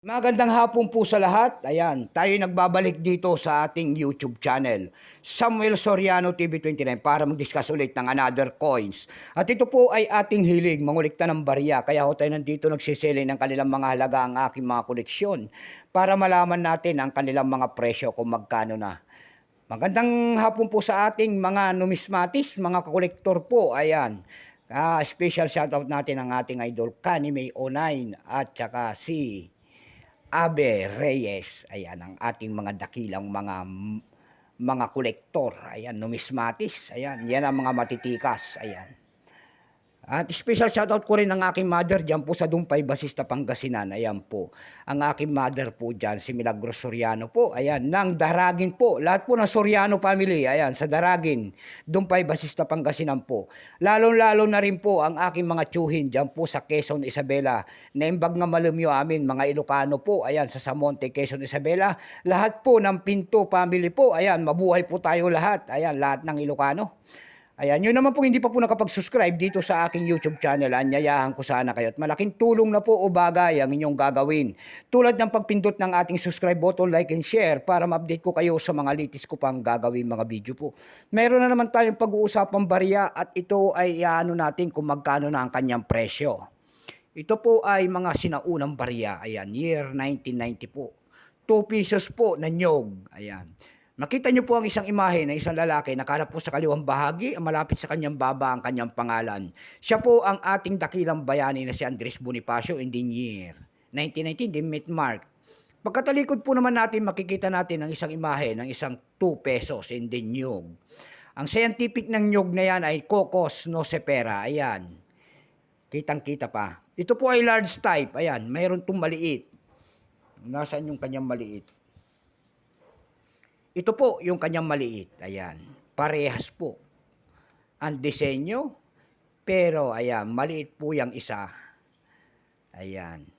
Magandang hapon po sa lahat. Ayan, tayo nagbabalik dito sa ating YouTube channel, Samuel Soriano TV29 para mag-discuss ulit ng another coins. At ito po ay ating hilig, mangulikta ng barya. Kaya ho tayo nandito nagsisili ng kanilang mga halaga ang aking mga koleksyon para malaman natin ang kanilang mga presyo kung magkano na. Magandang hapon po sa ating mga numismatis, mga kolektor po. Ayan. Special shoutout natin ang ating idol, Kanime O9 at saka si Abe Reyes, ayan ang ating mga dakilang mga kolektor, ayan numismatis, ayan yan ang mga matitikas, ayan. At special shoutout ko rin ang aking mother dyan po sa Dumpay, Basista, Pangasinan. Ayan po. Ang aking mother po dyan, si Milagros Soriano po. Ayan, ng Daragin po. Lahat po ng Soriano family. Ayan, sa Daragin, Dumpay, Basista, Pangasinan po. Lalo-lalo na rin po ang aking mga tsuhin dyan po sa Quezon, Isabela. Naimbag nga malumyo amin, mga Ilocano po. Ayan, sa Samonte, Quezon, Isabela. Lahat po ng Pinto family po. Ayan, mabuhay po tayo lahat. Ayan, lahat ng Ilocano. Ayan, yun naman po hindi pa po nakapag-subscribe dito sa aking YouTube channel. Anyayahan ko sana kayo at malaking tulong na po o bagay ang inyong gagawin. Tulad ng pagpindot ng ating subscribe button, like and share para ma-update ko kayo sa mga latest ko pang gagawin mga video po. Meron na naman tayong pag-uusapang barya at ito ay ano natin kung magkano na ang kanyang presyo. Ito po ay mga sinaunang barya. Ayan, year 1990 po. 2 pesos po na nyog. Ayan. Makita niyo po ang isang imahe ng isang lalaki nakalap po sa kaliwang bahagi, malapit sa kanyang baba ang kanyang pangalan. Siya po ang ating dakilang bayani na si Andres Bonifacio in the year 1919, the meet mark. Pagkatalikod po naman natin, makikita natin ang isang imahe ng isang 2 pesos in the nyug. Ang scientific ng nyug na yan ay Cocos nocifera. Ayan. Kitang-kita pa. Ito po ay large type. Ayan. Mayroon itong maliit. Nasaan yung kanyang maliit? Ito po yung kanyang maliit. Ayan. Parehas po ang disenyo. Pero ayan, maliit po yung isa. Ayan.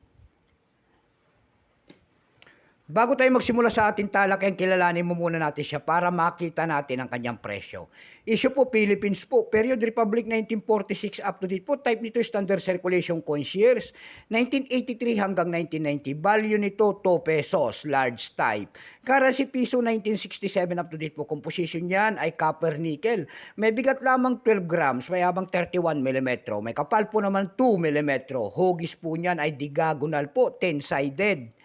Bago tayo magsimula sa ating talakayan, kilalanin mo muna natin siya para makita natin ang kanyang presyo. Issue po Philippines po, period Republic 1946 up to date po. Type nito standard circulation coins years 1983 hanggang 1990. Value nito 2 pesos, large type. Currency piso 1967 up to date po. Composition niyan ay copper nickel. May bigat lamang 12 grams, may habang 31 mm. May kapal po naman 2 mm. Hugis po niyan ay diagonal po, 10-sided.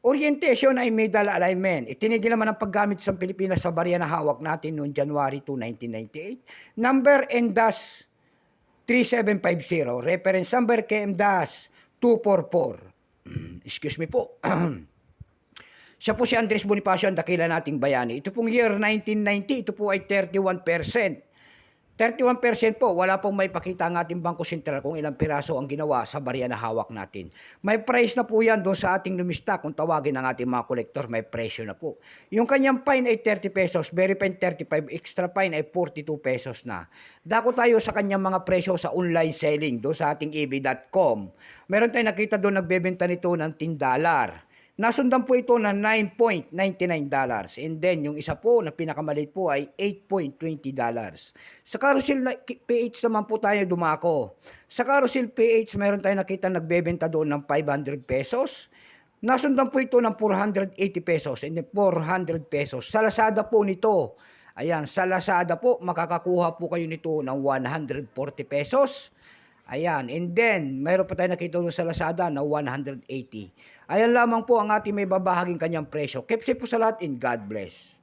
Orientation ay middle alignment. Itinigil naman ang paggamit sa Pilipinas sa barya na hawak natin noong January 2, 1998. Number NDAS 3750. Reference number KMDAS 244. Excuse me po. Siya po si Andres Bonifacio, ang dakila nating bayani. Ito pong year 1990, ito po ay 31%. 31% po, wala pong may pakita ang ating Bangko Sentral kung ilang piraso ang ginawa sa barya na hawak natin. May price na po yan doon sa ating lumista. Kung tawagin ng ating mga kolektor, may presyo na po. Yung kanyang fine ay 30 pesos, very fine 35, extra fine ay 42 pesos na. Dako tayo sa kanyang mga presyo sa online selling doon sa ating eb.com. Meron tayong nakita doon nagbebenta nito ng $10. Nasundan po ito ng $9.99. And then, yung isa po na pinakamaliit po ay $8.20. Sa Carousel PH naman po tayo dumako. Sa Carousel PH, meron tayong nakita nagbebenta doon ng 500 pesos. Nasundan po ito ng 480 pesos and then 400 pesos. Sa Lazada po nito, ayan, sa Lazada po, makakakuha po kayo nito ng 140 pesos. Ayan, and then, mayroon pa tayo nakita doon sa Lazada na 180. Ayan lamang po ang ating may babahaging kanyang presyo. Keep safe po sa lahat and God bless.